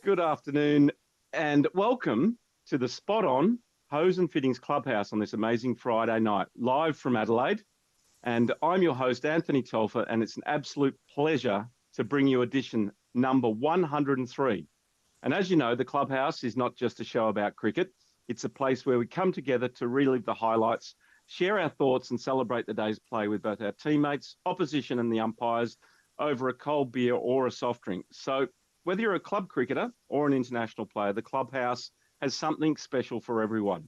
Good afternoon and welcome to the Spot On Hose and Fittings Clubhouse on this amazing Friday night, live from Adelaide. And I'm your host, Anthony Telfer, and it's an absolute pleasure to bring you edition number 103. And as you know, the Clubhouse is not just a show about cricket. It's a place where we come together to relive the highlights, share our thoughts and celebrate the day's play with both our teammates, opposition and the umpires over a cold beer or a soft drink. So whether you're a club cricketer or an international player, the Clubhouse has something special for everyone.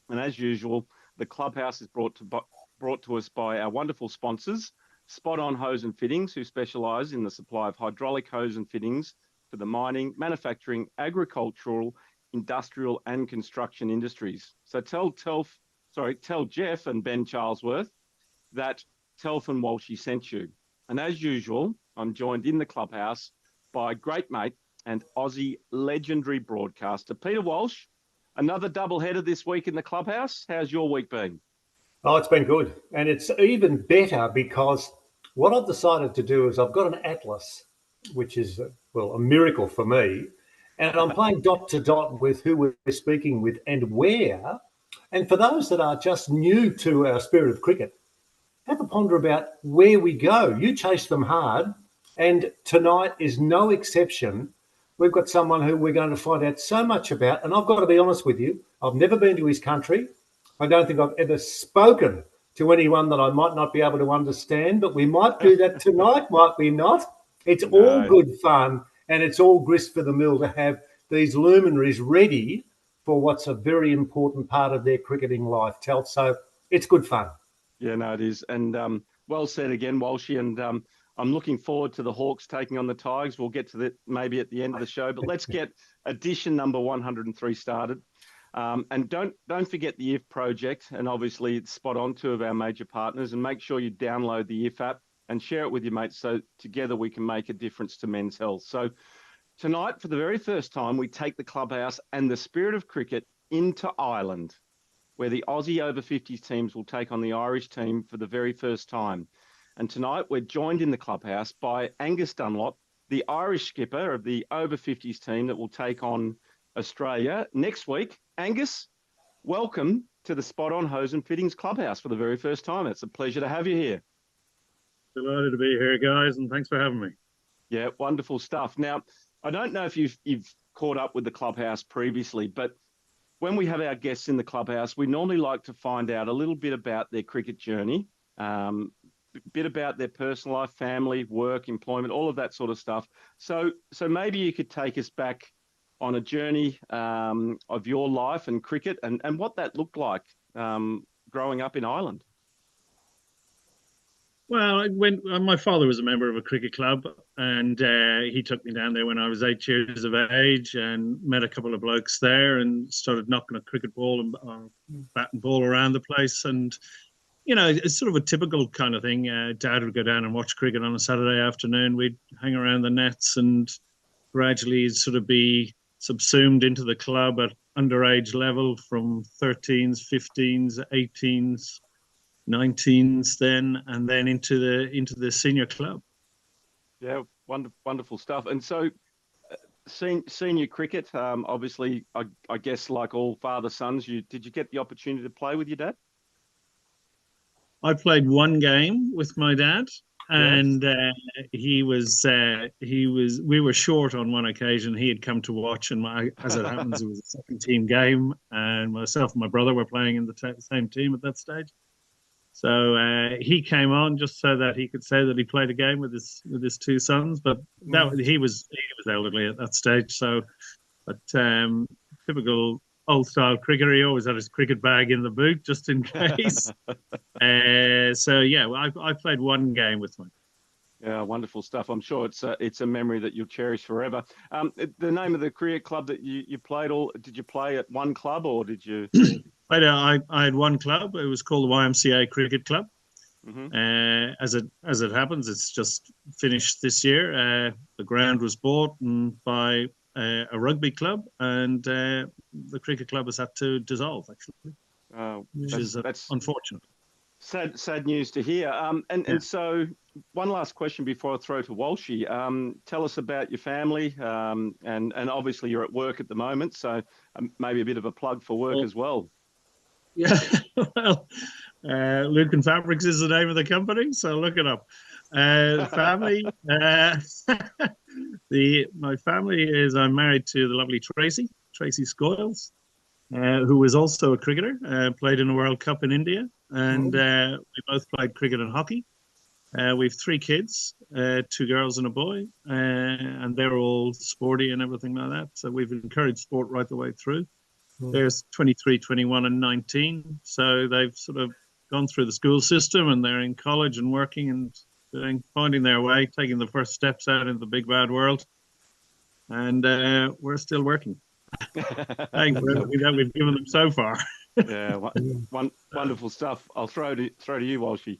And as usual, the Clubhouse is brought to us by our wonderful sponsors, Spot On Hose and Fittings, who specialise in the supply of hydraulic hose and fittings for the mining, manufacturing, agricultural, industrial and construction industries. So tell Jeff and Ben Charlesworth that Telf and Walshy sent you. And as usual, I'm joined in the Clubhouse by great mate and Aussie legendary broadcaster, Peter Walsh. Another doubleheader this week in the Clubhouse. How's your week been? Oh, it's been good. And it's even better because what I've decided to do is I've got an atlas, which is, a miracle for me. And I'm playing dot to dot with who we're speaking with and where. And for those that are just new to our spirit of cricket, have a ponder about where we go. You chase them hard. And tonight is no exception. We've got someone who we're going to find out so much about. And I've got to be honest with you, I've never been to his country. I don't think I've ever spoken to anyone that I might not be able to understand, but we might do that tonight, might we not? It's all good fun, and it's all grist for the mill to have these luminaries ready for what's a very important part of their cricketing life, Telf. So it's good fun. Yeah, no, it is. And well said again, Walshy. And I'm looking forward to the Hawks taking on the Tigers. We'll get to that maybe at the end of the show, but let's get edition number 103 started. And don't forget the IF project, and obviously it's Spot On, two of our major partners, and make sure you download the IF app and share it with your mates so together we can make a difference to men's health. So tonight, for the very first time, we take the Clubhouse and the spirit of cricket into Ireland, where the Aussie over 50s teams will take on the Irish team for the very first time. And tonight we're joined in the Clubhouse by Angus Dunlop, the Irish skipper of the over 50s team that will take on Australia next week. Angus, welcome to the Spot On Hose and Fittings Clubhouse for the very first time. It's a pleasure to have you here. Delighted to be here, guys, and thanks for having me. Yeah, wonderful stuff. Now, I don't know if you've caught up with the Clubhouse previously, but when we have our guests in the Clubhouse, we normally like to find out a little bit about their cricket journey, bit about their personal life, family, work, employment, all of that sort of stuff. So maybe you could take us back on a journey of your life and cricket and what that looked like growing up in Ireland. Well, my father was a member of a cricket club, and he took me down there when I was 8 years of age and met a couple of blokes there and started knocking a cricket ball and bat and ball around the place. And, you know, it's sort of a typical kind of thing. Dad would go down and watch cricket on a Saturday afternoon. We'd hang around the nets and gradually sort of be subsumed into the club at underage level from 13s, 15s, 18s, 19s then, and then into the senior club. Yeah, wonderful stuff. And so senior cricket, obviously, I guess like all father-sons, did you get the opportunity to play with your dad? I played one game with my dad. And we were short on one occasion. He had come to watch, and as it happens, it was a second team game, and myself and my brother were playing in the same team at that stage. So he came on just so that he could say that he played a game with his two sons, but he was elderly at that stage. So, but typical old style cricketer, he always had his cricket bag in the boot just in case. So yeah, I played one game with him. Yeah, wonderful stuff. I'm sure it's a memory that you'll cherish forever. The name of the cricket club that you played, did you play at one club or did you? I had one club. It was called the YMCA Cricket Club. Mm-hmm. As it happens, it's just finished this year. The ground was bought by a rugby club, and the cricket club has had to dissolve, actually, which is unfortunate. Sad news to hear. And so one last question before I throw to Walshy. Tell us about your family, and obviously you're at work at the moment, so maybe a bit of a plug for work as well. Yeah, well, Lucan Fabrics is the name of the company, so look it up. Family, my family is I'm married to the lovely Tracy Scoyles, who is also a cricketer, played in a World Cup in India, and we both played cricket and hockey. We have 3 kids, 2 girls and a boy, and they're all sporty and everything like that. So we've encouraged sport right the way through. There's 23, 21, and 19. So they've sort of gone through the school system and they're in college and working and finding their way, taking the first steps out into the big bad world. And we're still working. Thanks for everything that we've given them so far. Yeah, wonderful stuff. I'll throw to you, Walshy.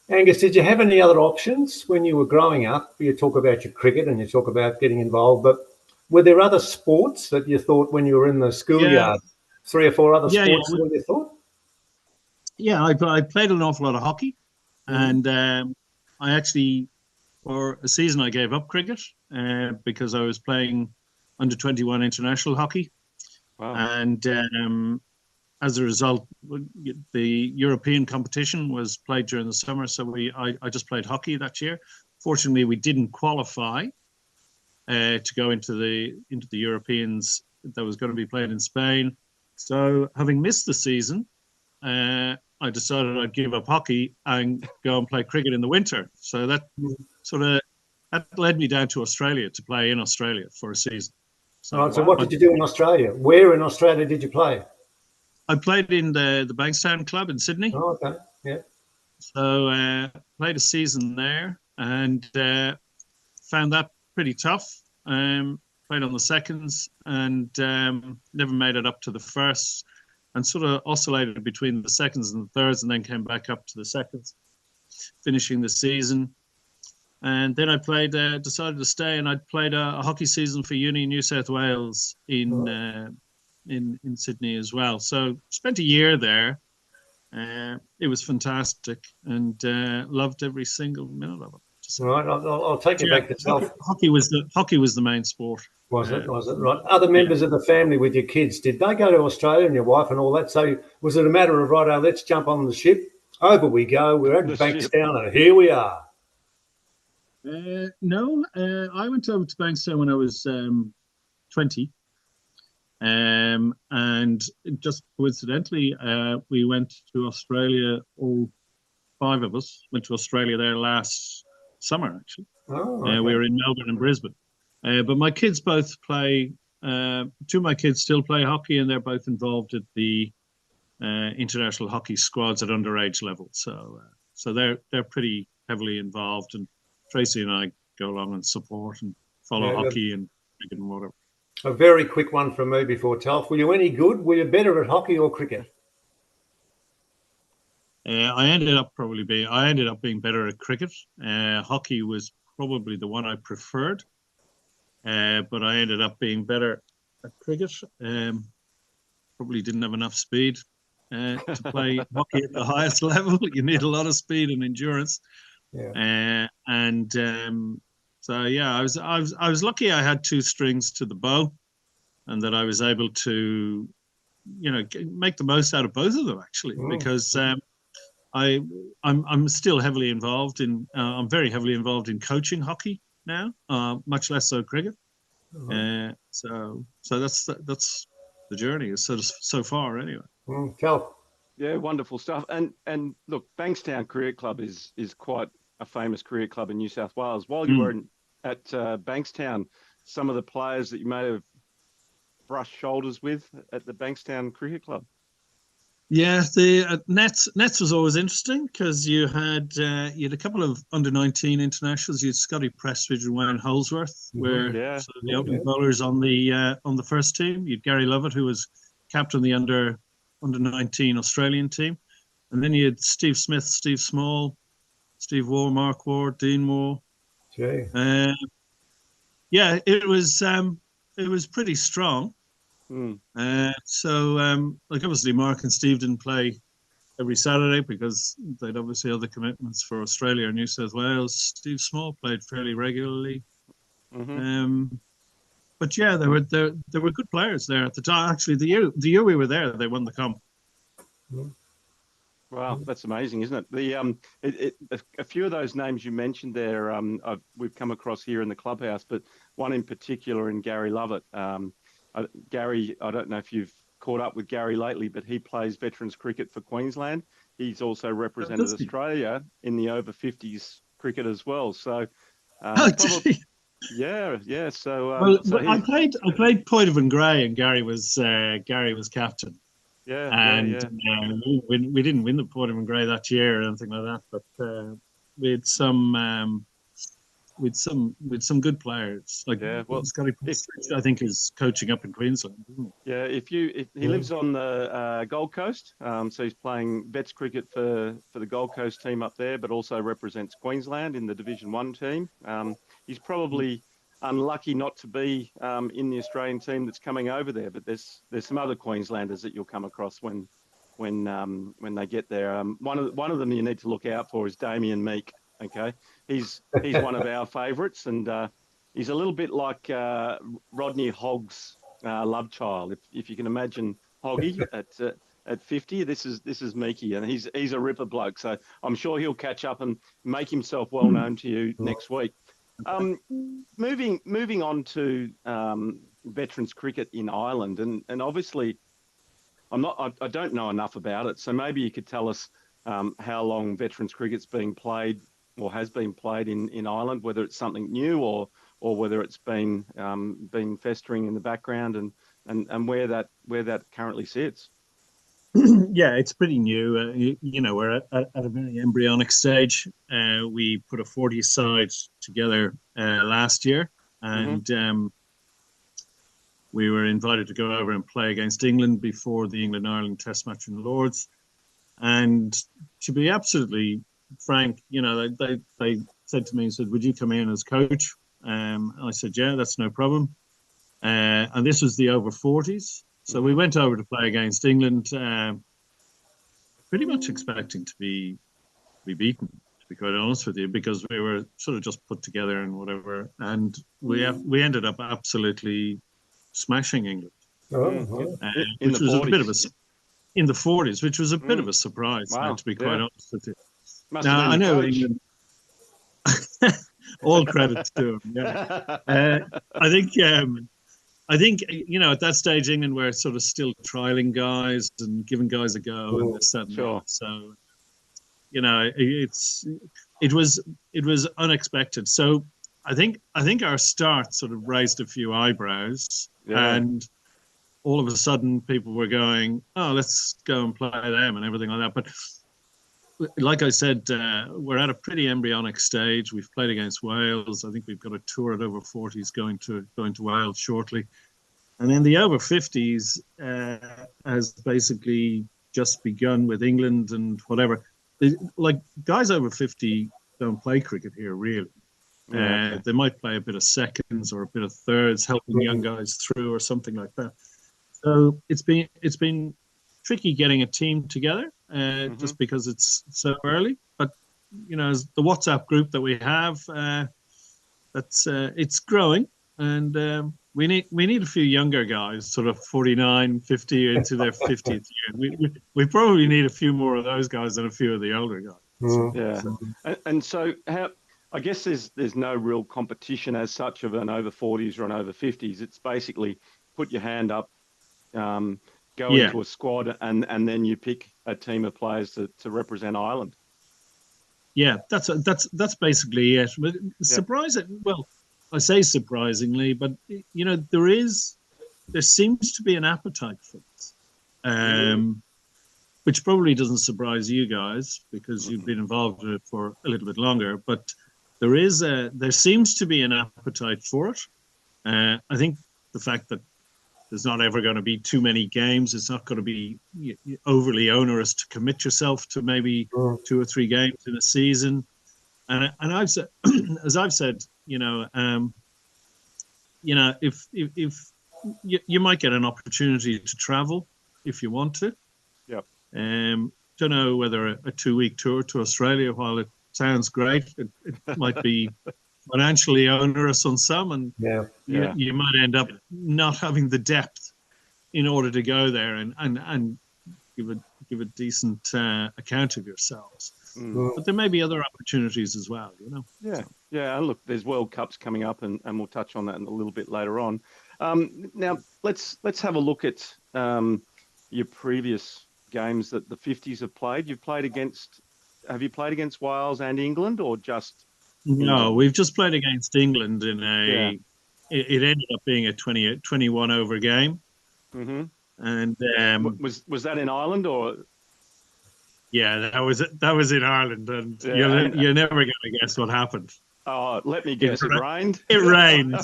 Angus, did you have any other options when you were growing up? You talk about your cricket and you talk about getting involved, but were there other sports that you thought when you were in the schoolyard? 3 or 4 other sports that you thought? Yeah, I played an awful lot of hockey, and I actually, for a season, I gave up cricket because I was playing under 21 international hockey. Wow. And as a result, the European competition was played during the summer, so I just played hockey that year. Fortunately, we didn't qualify to go into the Europeans that was going to be played in Spain. So, having missed the season, I decided I'd give up hockey and go and play cricket in the winter. So that led me down to Australia to play in Australia for a season. So what did you do in Australia? Where in Australia did you play? I played in the Bankstown club in Sydney. Oh, okay, yeah. So played a season there and found that pretty tough. Played on the seconds and never made it up to the first, and sort of oscillated between the seconds and the thirds, and then came back up to the seconds, finishing the season. And then I decided to stay, and I'd played a hockey season for Uni New South Wales in Sydney as well. So spent a year there. It was fantastic, and loved every single minute of it. Right, I'll take you back to Telf. Hockey was the main sport. Was it right? Other members of the family with your kids, did they go to Australia and your wife and all that? So was it a matter of right? Let's jump on the ship. Over we go. We're at Bankstown, and here we are. No, I went over to Bankstown when I was 20. And just coincidentally, we went to Australia. All 5 of us went to Australia there last summer, actually. Oh, okay. We were in Melbourne and Brisbane. But my kids both play, 2 of my kids still play hockey, and they're both involved at the international hockey squads at underage level. So they're pretty heavily involved, and Tracy and I go along and support and follow hockey and cricket and whatever. A very quick one from me before Telf. Were you any good? Were you better at hockey or cricket? I ended up being better at cricket. Hockey was probably the one I preferred, but I ended up being better at cricket. Probably didn't have enough speed to play hockey at the highest level. You need a lot of speed and endurance. Yeah. So yeah, I was lucky. I had 2 strings to the bow, and that I was able to, make the most out of both of them actually, because I'm still heavily involved in. I'm very heavily involved in coaching hockey now, much less so cricket. So that's the journey so far anyway. Telf. Yeah, wonderful stuff. And look, Bankstown Cricket Club is quite a famous cricket club in New South Wales. While you were at Bankstown, some of the players that you may have brushed shoulders with at the Bankstown Cricket Club. Yeah, the Nets was always interesting because you had a couple of under-19 internationals. You had Scotty Prestridge and Wayne Holsworth, the opening bowlers on the first team. You had Gary Lovett, who was captain of the under-19 Australian team, and then you had Steve Smith, Steve Small, Steve Waugh, Mark Ward, Dean Moore. Okay. It was pretty strong. So obviously Mark and Steve didn't play every Saturday because they'd obviously other commitments for Australia and New South Wales. Steve Small played fairly regularly. But yeah, there were good players there at the time. Actually, the year we were there, they won the comp. Wow, that's amazing, isn't it? A few of those names you mentioned there, we've come across here in the clubhouse, but one in particular in Gary Lovett. Gary, I don't know if you've caught up with Gary lately, but he plays veterans cricket for Queensland. He's also represented Australia in the over 50s cricket as well. So, yeah. So, I played Poitevin Gray, and Gary was captain. We didn't win the Poitevin Gray that year or anything like that, but we had some good players. Scotty, I think, is coaching up in Queensland, isn't he? Yeah, if he lives on the Gold Coast, so he's playing vets cricket for the Gold Coast team up there, but also represents Queensland in the Division 1 team. He's probably unlucky not to be in the Australian team that's coming over there, but there's some other Queenslanders that you'll come across when they get there. One of them you need to look out for is Damien Meek. Okay, he's one of our favourites, and he's a little bit like Rodney Hogg's love child. If you can imagine Hoggy at 50, this is Meeky, and he's a ripper bloke. So I'm sure he'll catch up and make himself well known to you next week. Moving on to veterans cricket in Ireland, and obviously I don't know enough about it, so maybe you could tell us how long veterans cricket's being played or has been played in Ireland, whether it's something new or whether it's been festering in the background, and where that currently sits. Yeah, it's pretty new. We're at a very embryonic stage. We put a 40-side together last year, and we were invited to go over and play against England before the England-Ireland Test match in Lords. And to be absolutely frank, they said to me, would you come in as coach? I said, yeah, that's no problem. And this was the over 40s. So we went over to play against England, pretty much expecting to be beaten, to be quite honest with you, because we were sort of just put together and whatever. And we ended up absolutely smashing England. Which was 40s. A bit of in the 40s, which was a bit of a surprise, to be quite honest with you. Now, I know England. All credit to him. Yeah. I think at that stage England were sort of still trialing guys and giving guys a go and this that and that. So it was unexpected. So I think our start sort of raised a few eyebrows, and all of a sudden people were going, "Oh, let's go and play them," and everything like that. But like I said, we're at a pretty embryonic stage. We've played against Wales. I think we've got a tour at over 40s going to Wales shortly. And then the over 50s has basically just begun with England and whatever. Like, guys over 50 don't play cricket here, really. They might play a bit of seconds or a bit of thirds, helping young guys through or something like that. So it's been tricky getting a team together, just because it's so early. But the WhatsApp group that we have, it's growing, and we need a few younger guys, sort of 49, 50 into their 50th year. We probably need a few more of those guys than a few of the older guys. And so how? I guess there's no real competition as such of an over 40s or an over 50s. It's basically put your hand up, go into a squad, and then you pick a team of players to represent Ireland. Yeah, that's basically it. But surprising, well, I say surprisingly, but there seems to be an appetite for this, which probably doesn't surprise you guys because you've been involved in it for a little bit longer. But there seems to be an appetite for it. I think the fact that there's not ever going to be too many games, it's not going to be overly onerous to commit yourself to maybe 2 or 3 games in a season. And I've said, as I've said, if you might get an opportunity to travel if you want to. Yep. don't know whether a 2-week tour to Australia, while it sounds great, it might be financially onerous on some, and you might end up not having the depth in order to go there and give a decent account of yourselves. But there may be other opportunities as well, you know. Yeah. And look, there's World Cups coming up, and we'll touch on that in a little bit later on. Now let's have a look at your previous games that the 50s have played. Have you played against Wales and England, or just No, England? we've just played against England in it ended up being a 21 over game. Mm-hmm. And was that in Ireland, or? Yeah, that was in Ireland, and you're never going to guess what happened. Oh, let me guess. It rained. It rained.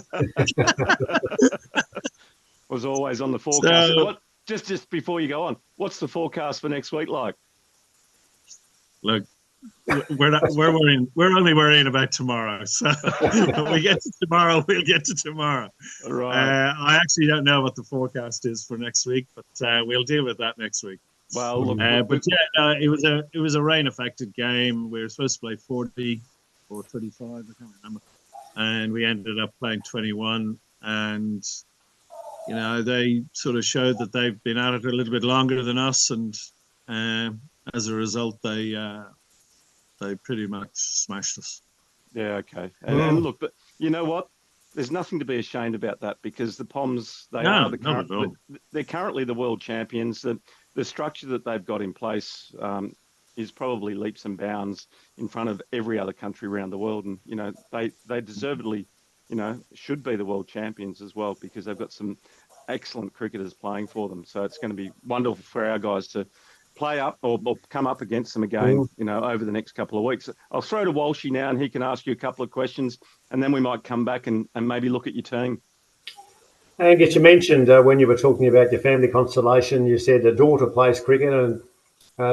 Was always on the forecast. So, just before you go on, what's the forecast for next week like? Look, we're only worrying about tomorrow. So when we get to tomorrow, we'll get to tomorrow. Right. I actually don't know what the forecast is for next week, but we'll deal with that next week. Well, look, it was a rain affected game. We were supposed to play 40 or 35, I can't remember, and we ended up playing 21. And you know, they sort of showed that they've been at it a little bit longer than us, and as a result, they pretty much smashed us. Yeah, okay. And look, but you know what? There's nothing to be ashamed about that, because the Poms, they're currently the world champions. The structure that they've got in place is probably leaps and bounds in front of every other country around the world. And, you know, they deservedly, you know, should be the world champions as well, because they've got some excellent cricketers playing for them. So it's going to be wonderful for our guys to play up or come up against them again, you know, over the next couple of weeks. I'll throw to Walshy now, and he can ask you a couple of questions, and then we might come back and maybe look at your team. Angus, you mentioned when you were talking about your family constellation, you said a daughter plays cricket and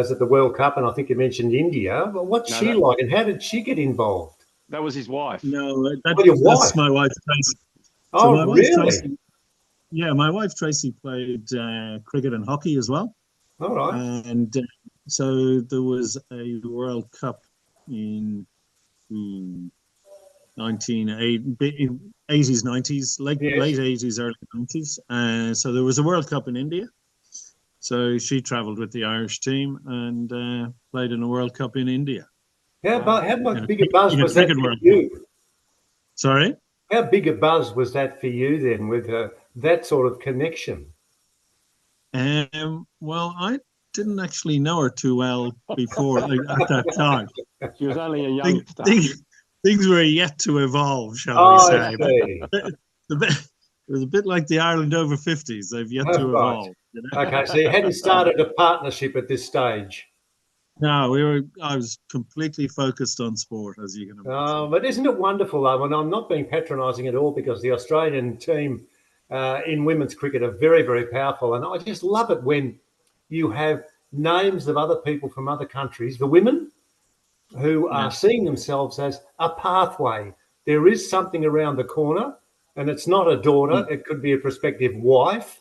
is at the World Cup, and I think you mentioned India. But what's she like, and how did she get involved? That was his wife. No, your wife? That's my wife, Tracy. Oh, my really? Wife, Tracy, my wife Tracy played cricket and hockey as well. All right. And so there was a World Cup in 1980s, 90s, late 80s, early 90s. So there was a World Cup in India. So she travelled with the Irish team and played in a World Cup in India. How big a buzz was that for you? Sorry? How big a buzz was that for you then, with that sort of connection? Well, I didn't actually know her too well before at that time. She was only a youngster. Things were yet to evolve, shall we say. It was a bit like the Ireland over 50s. They've yet to evolve. You know? Okay, so you hadn't started a partnership at this stage. No, I was completely focused on sport, as you can imagine. But isn't it wonderful, though? And I'm not being patronising at all, because the Australian team in women's cricket are very, very powerful. And I just love it when you have names of other people from other countries, the women, who are seeing themselves as a pathway. There is something around the corner, and it's not a daughter. It could be a prospective wife,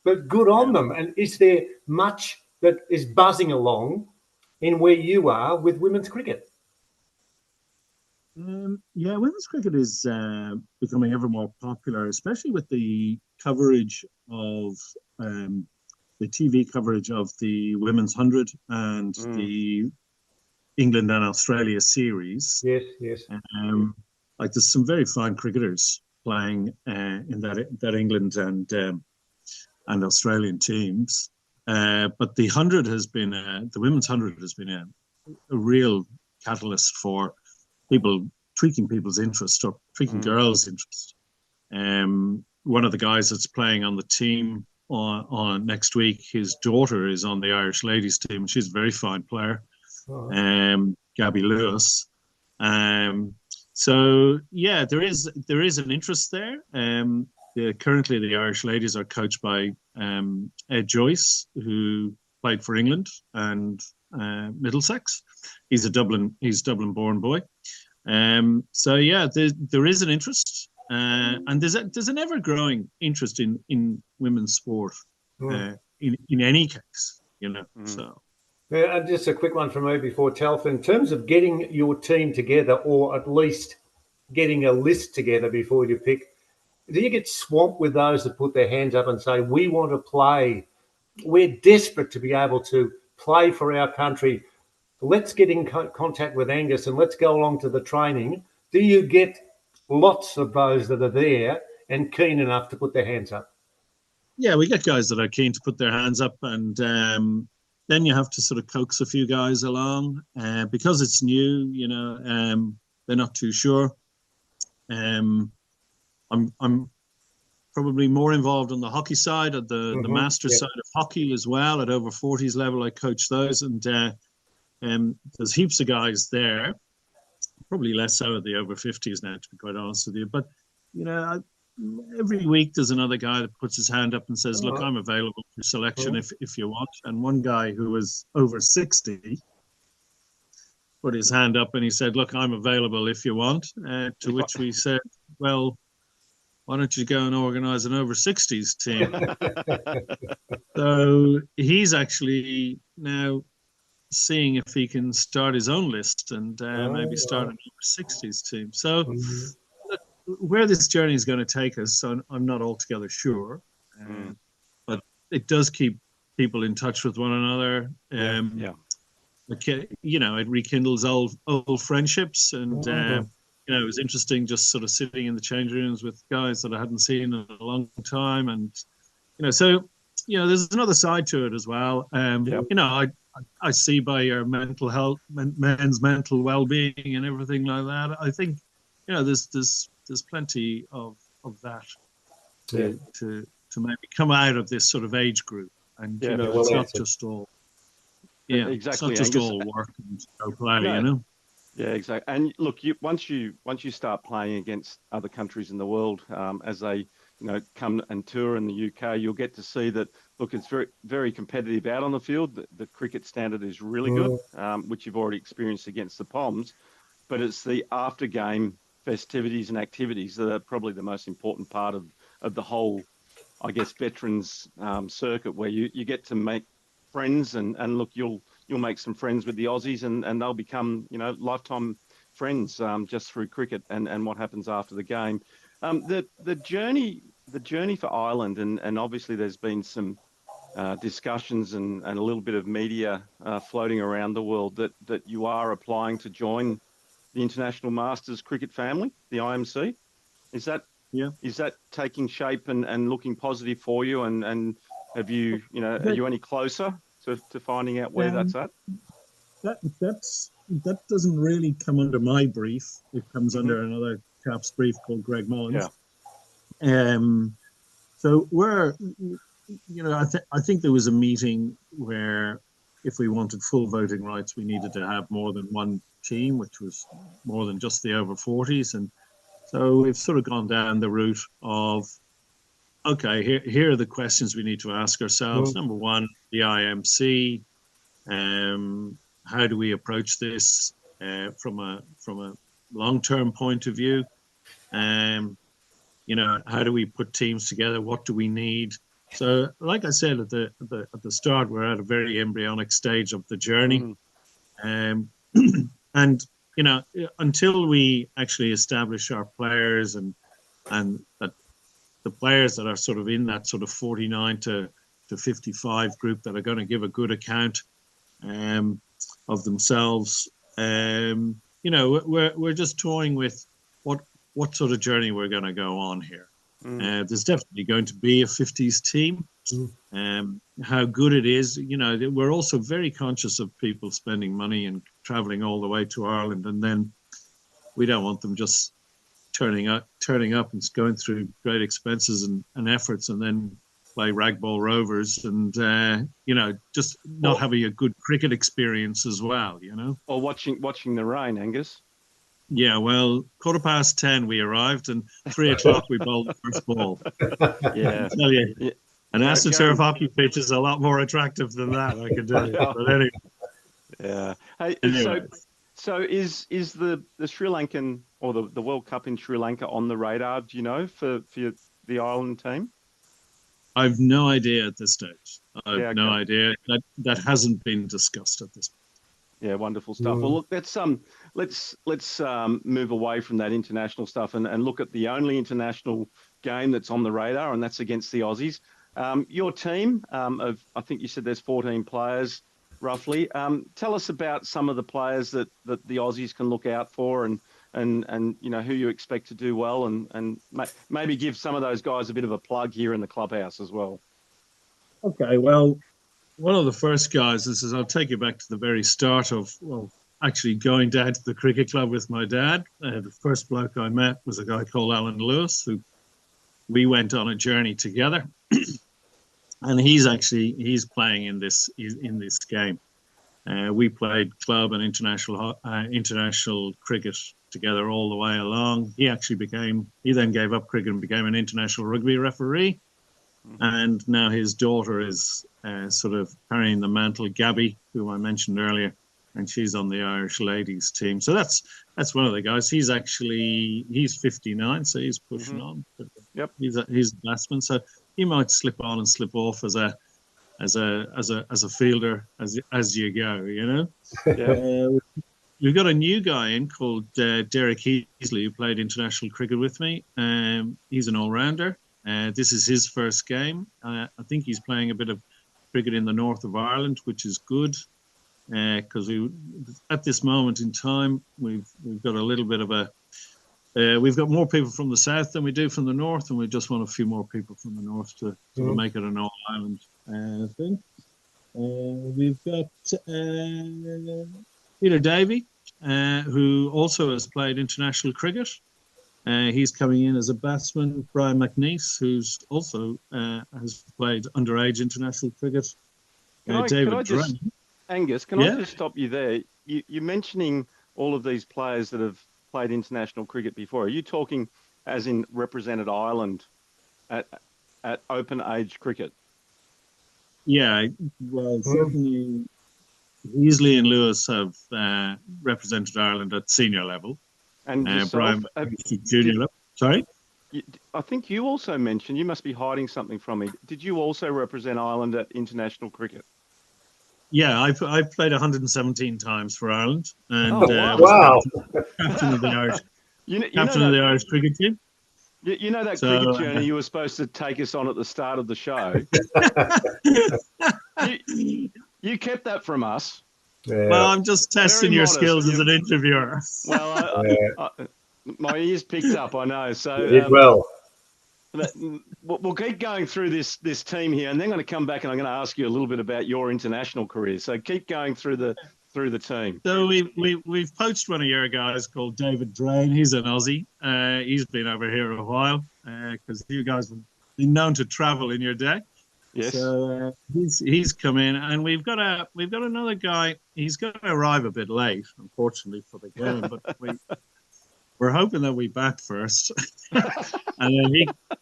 but good on them. And is there much that is buzzing along in where you are with women's cricket? Women's cricket is becoming ever more popular, especially with the coverage of the TV coverage of the Women's 100 and the England and Australia series. Yes. Like there's some very fine cricketers playing in that England and Australian teams. But the 100 has been the Women's 100 has been a real catalyst for people tweaking people's interest or tweaking girls' interest. One of the guys that's playing on the team on next week, his daughter is on the Irish ladies team. She's a very fine player. Gabby Lewis. So yeah, there is an interest there. Currently the Irish ladies are coached by Ed Joyce, who played for England and Middlesex. He's Dublin born boy. So yeah, there is an interest, and there's an ever growing interest in women's sport in any case, you know. So Yeah, and just a quick one from me before Telf. In terms of getting your team together, or at least getting a list together before you pick, do you get swamped with those that put their hands up and say, we want to play? We're desperate to be able to play for our country. Let's get in contact with Angus and let's go along to the training. Do you get lots of those that are there and keen enough to put their hands up? Yeah, we get guys that are keen to put their hands up, and then you have to sort of coax a few guys along because it's new. They're not too sure. I'm probably more involved on the hockey side, of the master side of hockey as well. At over 40s level, I coach those, and there's heaps of guys there. Probably less so at the over 50s now, to be quite honest with you. But every week there's another guy that puts his hand up and says, "Look, I'm available for selection if you want." And one guy who was over 60 put his hand up and he said, "Look, I'm available if you want." To which we said, "Well, why don't you go and organise an over 60s team?" So he's actually now seeing if he can start his own list and maybe start an over 60s team. So where this journey is going to take us, I'm not altogether sure. But it does keep people in touch with one another. It rekindles old friendships, and it was interesting just sort of sitting in the change rooms with guys that I hadn't seen in a long time, and so there's another side to it as well. I see by your mental health, men's mental well-being, and everything like that. I think there's plenty of that to maybe come out of this sort of age group, and it's not just all. Yeah, exactly. It's not just all work and go play, Yeah, exactly. And look, once you start playing against other countries in the world, as they come and tour in the UK, you'll get to see that. Look, it's very, very competitive out on the field. The cricket standard is really good, which you've already experienced against the Poms. But it's the after game festivities and activities that are probably the most important part of the whole, I guess, veterans circuit, where you get to make friends and look, you'll make some friends with the Aussies, and they'll become lifetime friends just through cricket and what happens after the game. The journey for Ireland, and obviously there's been some discussions and a little bit of media floating around the world that you are applying to join the International Masters Cricket family, the IMC. Is that taking shape and looking positive for you? And have you, are you any closer to finding out where that's at? That doesn't really come under my brief. It comes under another chap's brief called Greg Mullins. Yeah. So I think there was a meeting where if we wanted full voting rights, we needed to have more than one team, which was more than just the over 40s. And so we've sort of gone down the route of, okay, here are the questions we need to ask ourselves. Number one, the IMC. How do we approach this from a long-term point of view? How do we put teams together? What do we need? So, like I said at the start, we're at a very embryonic stage of the journey, and until we actually establish our players and that the players that are sort of in that sort of 49 to 55 group that are going to give a good account of themselves, we're just toying with what sort of journey we're going to go on here. There's definitely going to be a 50s team. How good it is, we're also very conscious of people spending money and traveling all the way to Ireland, and then we don't want them just turning up and going through great expenses and efforts, and then play Ragball Rovers and just not having a good cricket experience as well. Or watching the rain, Angus. Yeah, well, 10:15 we arrived, and 3:00 we bowled the first ball. Yeah, I tell you, an AstroTurf hockey pitch is a lot more attractive than that, I can tell you. But anyway. Yeah. Hey, anyway. So is the Sri Lankan or the World Cup in Sri Lanka on the radar? Do you know for the Ireland team? I've no idea at this stage. I have no idea. That hasn't been discussed at this point. Yeah, wonderful stuff. Well, look, let's move away from that international stuff and look at the only international game that's on the radar, and that's against the Aussies. Your team I think you said there's 14 players roughly. Tell us about some of the players that the Aussies can look out for, and who you expect to do well, and maybe give some of those guys a bit of a plug here in the clubhouse as well. Okay, well, one of the first guys, I'll take you back to the very start of, actually going down to the cricket club with my dad. The first bloke I met was a guy called Alan Lewis, who we went on a journey together. And he's playing in this game. We played club and international cricket together all the way along. He then gave up cricket and became an international rugby referee. And now his daughter is sort of carrying the mantle, Gabby, who I mentioned earlier, and she's on the Irish ladies team. So that's one of the guys. He's 59, so he's pushing on. Yep. He's a batsman, so he might slip on and slip off as a fielder as you go, you know. Yeah. We've got a new guy in called Derek Heasley, who played international cricket with me. He's an all-rounder. This is his first game. I think he's playing a bit of cricket in the north of Ireland, which is good, because at this moment in time we've got a little bit of we've got more people from the south than we do from the north, and we just want a few more people from the north to make it an all-Ireland thing. We've got Peter Davey, who also has played international cricket. He's coming in as a batsman. Brian McNeice, who's also has played underage international cricket. Angus, can I just stop you there? You're mentioning all of these players that have played international cricket before. Are you talking as in represented Ireland at open age cricket? Yeah, well, certainly Heasley and Lewis have represented Ireland at senior level. And Brian, junior level. Sorry? I think you also mentioned, you must be hiding something from me. Did you also represent Ireland at international cricket? Yeah, I've played 117 times for Ireland, and wow, captain of the Irish, of the Irish cricket team. You know that cricket journey you were supposed to take us on at the start of the show. you kept that from us. Yeah. Well, I'm just testing your skills as an interviewer. Well, my ears picked up, I know. So you did well. We'll keep going through this team here, and then I'm going to come back and I'm going to ask you a little bit about your international career. So keep going through the team. So we've poached one of your guys called David Drain. He's an Aussie. He's been over here a while because you guys have been known to travel in your day. Yes. So he's come in, and we've got another guy. He's going to arrive a bit late, unfortunately, for the game, but we're hoping that we bat first, and then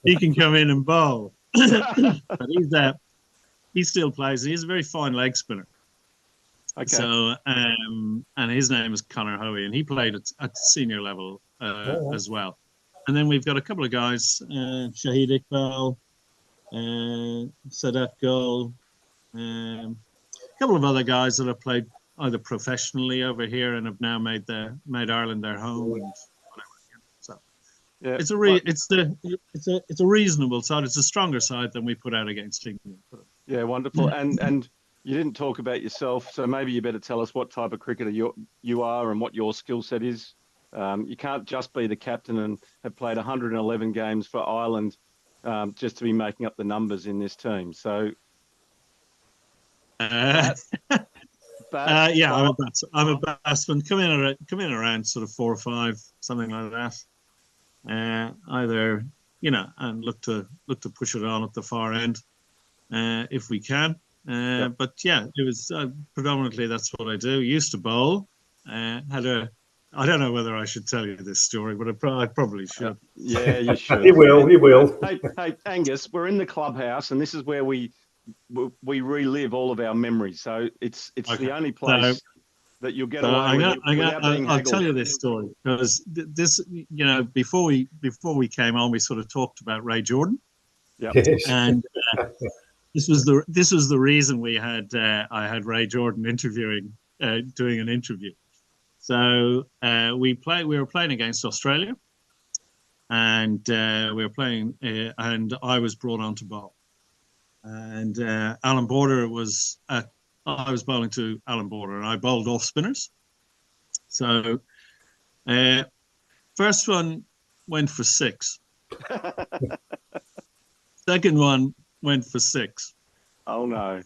he can come in and bowl. But he still plays. He's a very fine leg spinner. Okay. So and his name is Conor Hoey, and he played at senior level as well. And then we've got a couple of guys, Shahid Iqbal, Sadat Gul, a couple of other guys that have played either professionally over here and have now made Ireland their home. And so yeah, it's a reasonable side. It's a stronger side than we put out against England. Yeah, wonderful. And you didn't talk about yourself, so maybe you better tell us what type of cricketer you are and what your skill set is. You can't just be the captain and have played 111 games for Ireland just to be making up the numbers in this team. So, I'm a batsman. Come in around sort of 4 or 5, something like that. Either and look to push it on at the far end if we can. But yeah, it was predominantly that's what I do. Used to bowl. I don't know whether I should tell you this story, but I probably should. Yeah, you should. He will. Hey, Angus, we're in the clubhouse, and this is where we relive all of our memories. So it's okay. The only place that you'll get away without being haggled. I'll tell you this story because this, before we came on, we sort of talked about Ray Jordan. Yeah. Yes. And this was the reason we had I had Ray Jordan doing an interview. So we were playing against Australia, and we were playing, and I was brought on to bowl, and Alan Border I was bowling to Alan Border, and I bowled off spinners. So first one went for 6. Second one went for 6. Oh no.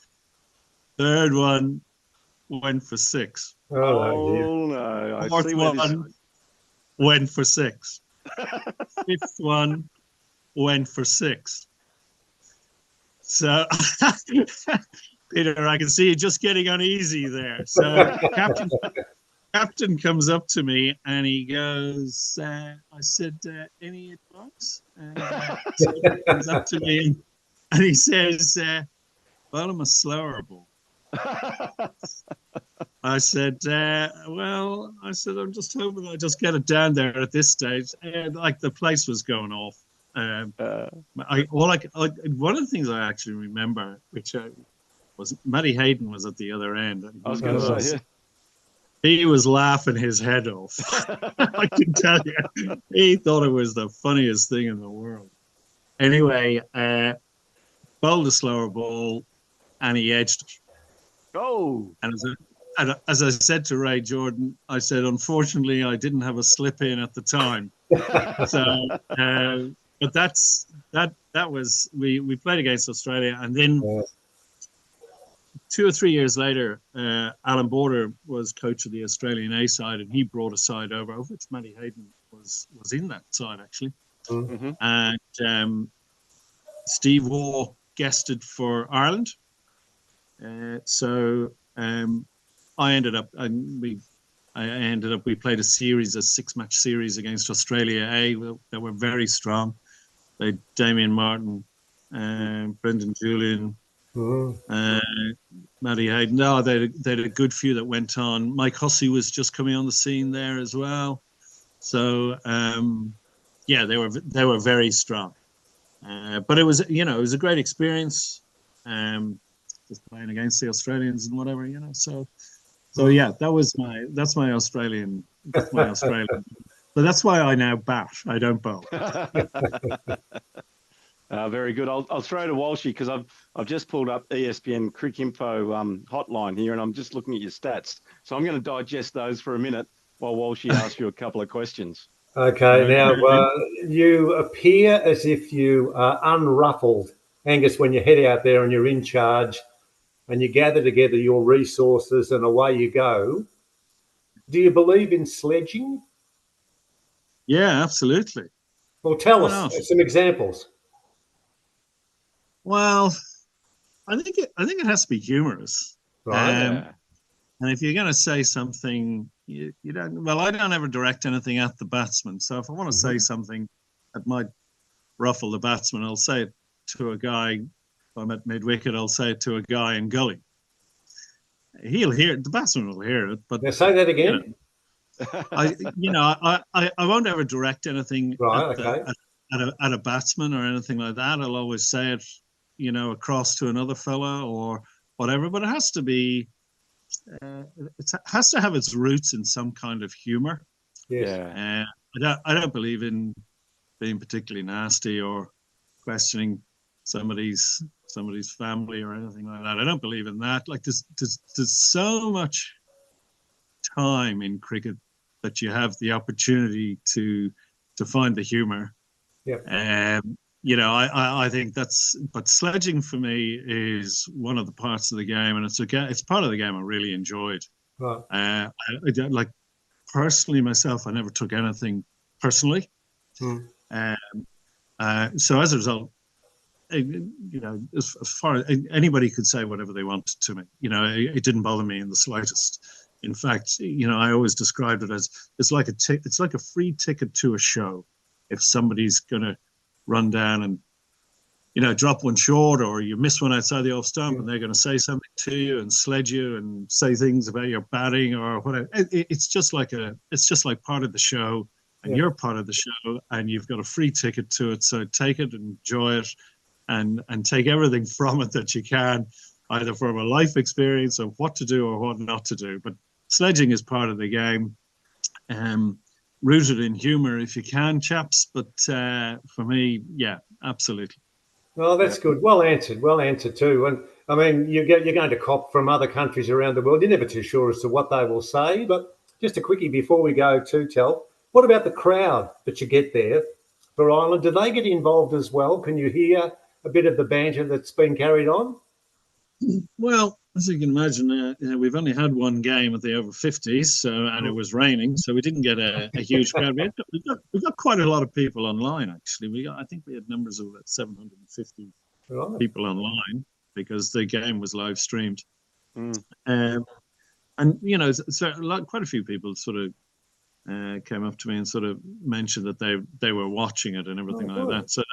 Third one went for 6. Oh no. I Fourth see where one went for 6. Fifth one went for 6. So, Peter, I can see you just getting uneasy there. So, Captain comes up to me and he goes, I said, any advice? So he comes up to me and he says, well, I'm a slower ball. I said, I'm just hoping I just get it down there at this stage. And like the place was going off. One of the things I actually remember, which was Matty Hayden was at the other end. I was going to say, yeah. He was laughing his head off. I can tell you. He thought it was the funniest thing in the world. Anyway, bowled a slower ball and he edged it. Oh. And as I said to Ray Jordan, I said, unfortunately, I didn't have a slip in at the time. So, but that was, we played against Australia. And then 2 or 3 years later, Alan Border was coach of the Australian A side, and he brought a side over, of which Matty Hayden was in that side, actually. Mm-hmm. And Steve Waugh guested for Ireland. So I ended up, we played a 6-match series against Australia A that were very strong. They had Damien Martin, Brendan Julian, Matty Hayden. No, they had a good few that went on. Mike Hussey was just coming on the scene there as well. So they were very strong. But it was a great experience. Just playing against the Australians and whatever, So yeah, that's my Australian. So that's why I now bat. I don't bowl. Very good. I'll throw to Walshy because I've just pulled up ESPN Cricinfo hotline here, and I'm just looking at your stats. So I'm going to digest those for a minute while Walshy asks you a couple of questions. Okay, now you appear as if you are unruffled, Angus, when you head out there and you're in charge and you gather together your resources and away you go. Do you believe in sledging? Yeah, absolutely. Well, tell us some examples. Well, I think it has to be humorous. Right. And if you're going to say something, you don't. Well, I don't ever direct anything at the batsman. So if I want to say something that might ruffle the batsman, I'll say it to a guy. If I'm at mid-wicket, I'll say it to a guy in gully. He'll hear it. The batsman will hear it. But now say that again. I won't ever direct anything at a batsman or anything like that. I'll always say it, across to another fella or whatever. But it has to be. It has to have its roots in some kind of humor. Yeah. I don't believe in being particularly nasty or questioning somebody's family or anything like that. I don't believe in that. Like there's so much time in cricket that you have the opportunity to find the humor. Yeah. I think but sledging for me is one of the parts of the game, and it's part of the game I really enjoyed. Right. Like personally myself, I never took anything personally. So as a result, as far as anybody could say whatever they wanted to me, it didn't bother me in the slightest. In fact, I always described it as it's like a free ticket to a show. If somebody's going to run down and drop one short, or you miss one outside the off stump, and they're going to say something to you and sledge you and say things about your batting or whatever. It's just like part of the show, and you're part of the show, and you've got a free ticket to it. So take it and enjoy it. and take everything from it that you can, either from a life experience of what to do or what not to do. But sledging is part of the game, rooted in humour if you can, chaps. But for me, yeah, absolutely. Well, that's good. Well answered too. And I mean, you're going to cop from other countries around the world. You're never too sure as to what they will say. But just a quickie before we go to Tel, what about the crowd that you get there for Ireland? Do they get involved as well? Can you hear a bit of the banter that's been carried on? Well, as you can imagine, we've only had one game at the over 50s, and it was raining, so we didn't get a huge crowd. We got quite a lot of people online, actually. I think we had numbers of about 750 people online because the game was live streamed. And so quite a few people sort of came up to me and sort of mentioned that they were watching it and everything like that. So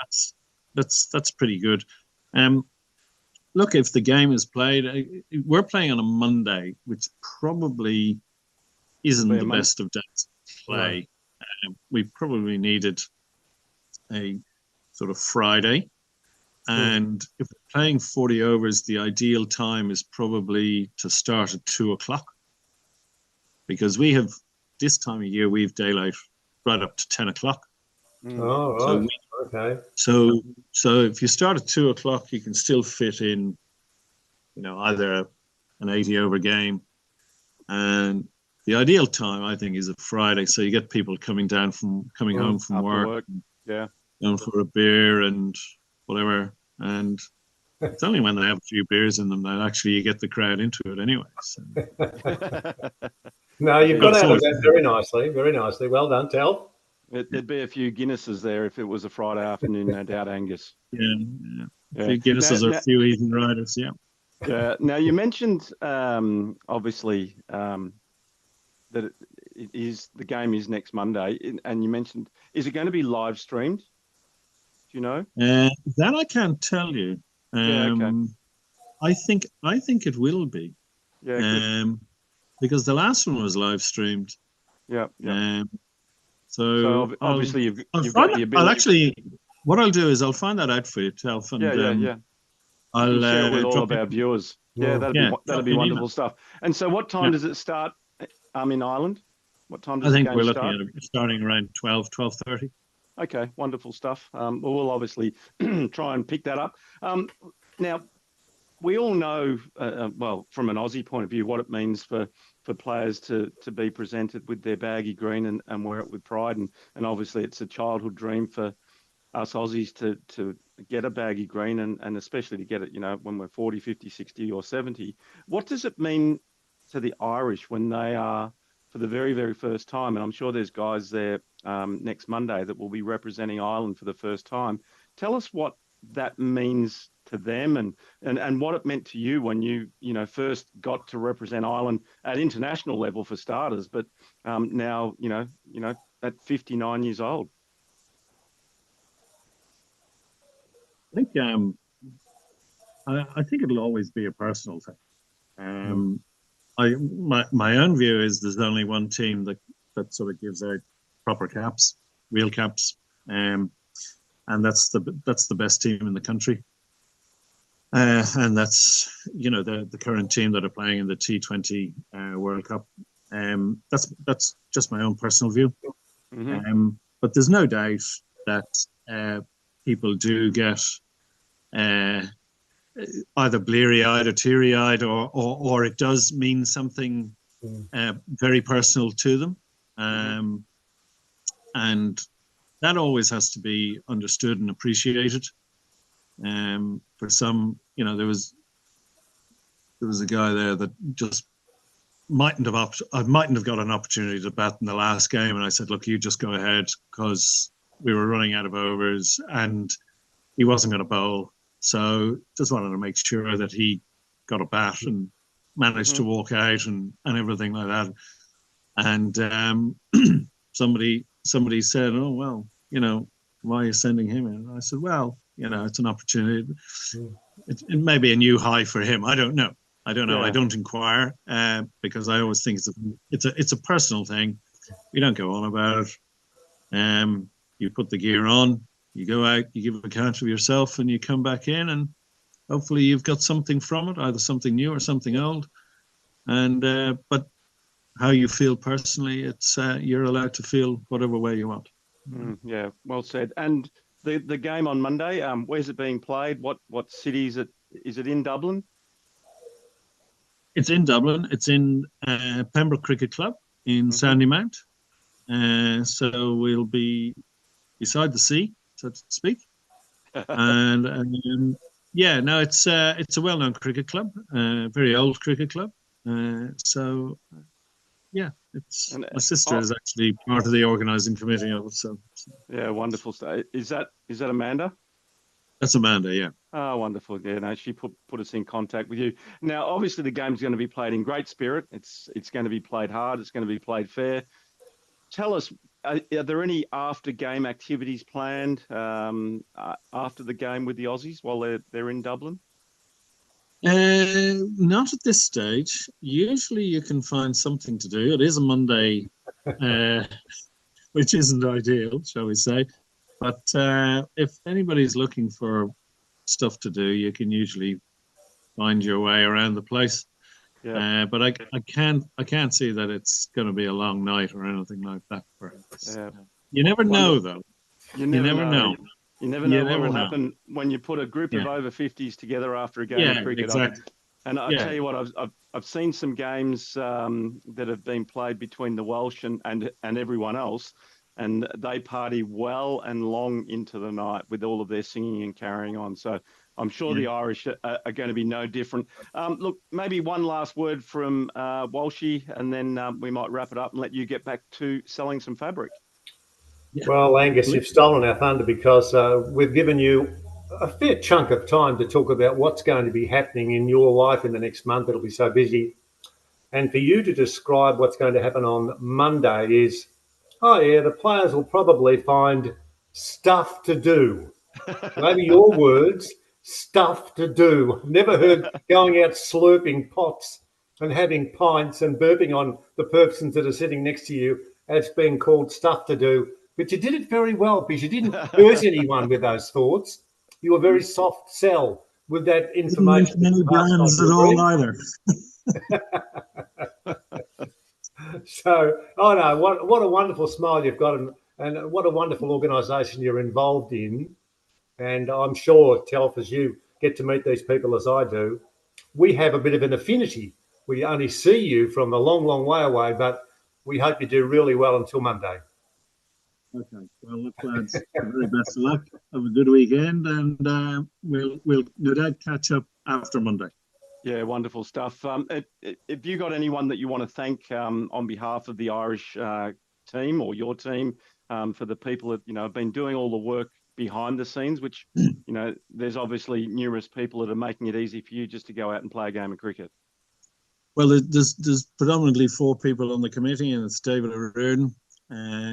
that's pretty good. Look, if the game is played, we're playing on a Monday, which probably isn't the best of days to play. We probably needed a sort of Friday. And if we're playing 40 overs, the ideal time is probably to start at 2:00, because we have this time of year, we've daylight right up to 10:00. Oh, right. Okay. So if you start at 2:00, you can still fit in, either an 80 over game. And the ideal time, I think, is a Friday. So you get people coming home from work. Yeah. Going for a beer and whatever. And it's only when they have a few beers in them that actually you get the crowd into it anyway. So. No, you've got out of that very nicely. Very nicely. Well done, Tel. There'd be a few Guinnesses there if it was a Friday afternoon, no doubt, Angus. Yeah. A few Guinnesses or a few Ethan Riders, yeah. Yeah. Now, you mentioned, obviously, that the game is next Monday, and you mentioned, is it going to be live streamed? Do you know? That I can't tell you. Okay. I think it will be. Yeah. Because the last one was live streamed. Yeah. So obviously you've got the ability. What I'll do is I'll find that out for you, Telf, and I'll share it with all of our viewers. Yeah, that'd be wonderful stuff. And so, what time does it start? In Ireland. What time does the game start? I think we're looking at it starting around 12:30. Okay, wonderful stuff. We'll obviously try and pick that up. Now, we all know, from an Aussie point of view, what it means for players to be presented with their baggy green and wear it with pride. And obviously it's a childhood dream for us Aussies to get a baggy green and especially to get it, when we're 40, 50, 60 or 70. What does it mean to the Irish when they are, for the very, very first time, and I'm sure there's guys there next Monday that will be representing Ireland for the first time. Tell us what that means to them and what it meant to you when you first got to represent Ireland at international level for starters, but now at 59 years old. I think it'll always be a personal thing. My own view is there's only one team that sort of gives out proper caps, real caps, and that's the best team in the country. And that's the current team that are playing in the T20 World Cup. That's just my own personal view. Mm-hmm. But there's no doubt that people do get either bleary-eyed or teary-eyed, or it does mean something very personal to them, and that always has to be understood and appreciated. For some, there was a guy there that just mightn't have got an opportunity to bat in the last game, and I said, look, you just go ahead, because we were running out of overs and he wasn't going to bowl, so just wanted to make sure that he got a bat and managed to walk out and everything like that. And somebody said, oh well, why are you sending him in? And I said, well, it's an opportunity. It may be a new high for him. I don't know. Yeah. I don't inquire because I always think it's a personal thing. We don't go on about it. You put the gear on, You go out, you give a account of yourself, and you come back in, and hopefully you've got something from it, either something new or something old. And but how you feel personally, it's you're allowed to feel whatever way you want. Yeah, well said. And the game on Monday, where's it being played? What city is it? Is it in Dublin? It's in Dublin. It's in Pembroke Cricket Club in Sandymount. So we'll be beside the sea, so to speak. And yeah, no, it's a well-known cricket club, very old cricket club. So yeah, it's my sister is actually part of the organising committee of it. So yeah, wonderful stuff. Is that Amanda? That's Amanda, yeah. Oh, wonderful. Yeah, no, she put us in contact with you. Now, obviously, the game's going to be played in great spirit. It's going to be played hard. It's going to be played fair. Tell us, are there any after-game activities planned after the game with the Aussies while they're in Dublin? Not at this stage. Usually you can find something to do. It is a Monday, which isn't ideal, shall we say. But if anybody's looking for stuff to do, you can usually find your way around the place. Yeah. But I can't see that it's going to be a long night or anything like that. Perhaps. Yeah. You never know, though. You never know. You never know what will happen when you put a group of over 50s together after a game of cricket. Exactly. And I tell you what, I've seen some games that have been played between the Welsh and everyone else, and they party well and long into the night with all of their singing and carrying on. So I'm sure the Irish are going to be no different. Look, maybe one last word from Walshy, and then we might wrap it up and let you get back to selling some fabric. Well, Angus, you've stolen our thunder because we've given you a fair chunk of time to talk about what's going to be happening in your life in the next month. It'll be so busy. And for you to describe what's going to happen on Monday is, oh, yeah, the players will probably find stuff to do. Maybe your words, stuff to do. Never heard going out slurping pots and having pints and burping on the persons that are sitting next to you as being called stuff to do. But you did it very well because you didn't hurt anyone with those thoughts. You were very soft sell with that information. Many brands at all either. So, oh no, what a wonderful smile you've got, and what a wonderful organisation you're involved in. And I'm sure, Telf, as you get to meet these people as I do, we have a bit of an affinity. We only see you from a long, long way away, but we hope you do really well until Monday. Okay. Well, look, lads, very best of luck. Have a good weekend, and we'll no doubt catch up after Monday. Yeah, wonderful stuff. Have you got anyone that you want to thank on behalf of the Irish team or your team for the people that have been doing all the work behind the scenes? Which there's obviously numerous people that are making it easy for you just to go out and play a game of cricket. Well, there's predominantly 4 people on the committee, and it's David O'Riordan.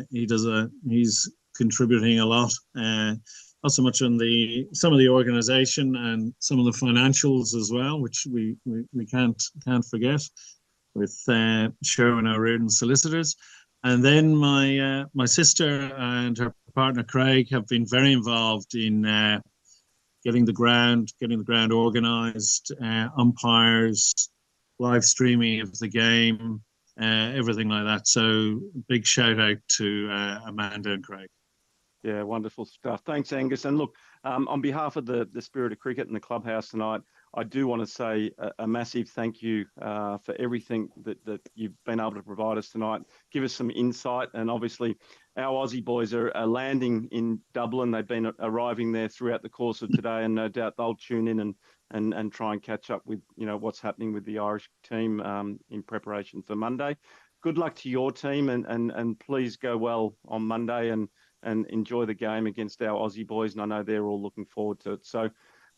He's contributing a lot, not so much on some of the organisation and some of the financials as well, which we can't forget, with Sherwin O'Riordan solicitors. And then my sister and her partner Craig have been very involved in getting the ground organised, umpires, live streaming of the game. Everything like that. So big shout out to Amanda and Craig. Yeah, wonderful stuff. Thanks, Angus. And look, on behalf of the Spirit of Cricket and the clubhouse tonight, I do want to say a massive thank you for everything that you've been able to provide us tonight. Give us some insight. And obviously, our Aussie boys are landing in Dublin. They've been arriving there throughout the course of today, and no doubt they'll tune in and try and catch up with what's happening with the Irish team in preparation for Monday. Good luck to your team, and please go well on Monday and enjoy the game against our Aussie boys. And I know they're all looking forward to it. So,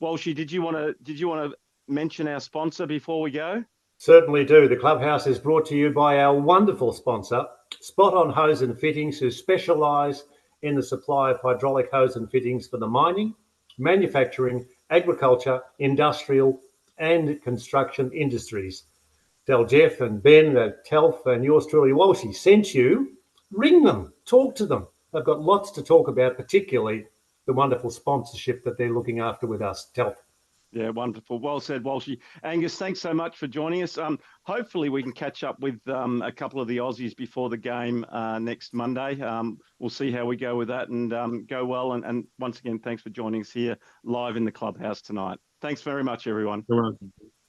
Walshy, did you want to mention our sponsor before we go? Certainly do. The clubhouse is brought to you by our wonderful sponsor, Spot On Hose and Fittings, who specialise in the supply of hydraulic hose and fittings for the mining, manufacturing, agriculture, industrial and construction industries. Tell Jeff and Ben that Telf and yours truly, Walshy, sent you. Ring them, talk to them. They've got lots to talk about, particularly the wonderful sponsorship that they're looking after with us. Telf. Yeah, wonderful. Well said, Walshy. Angus, thanks so much for joining us. Hopefully we can catch up with a couple of the Aussies before the game next Monday. We'll see how we go with that and go well. And once again, thanks for joining us here live in the clubhouse tonight. Thanks very much, everyone. You're welcome.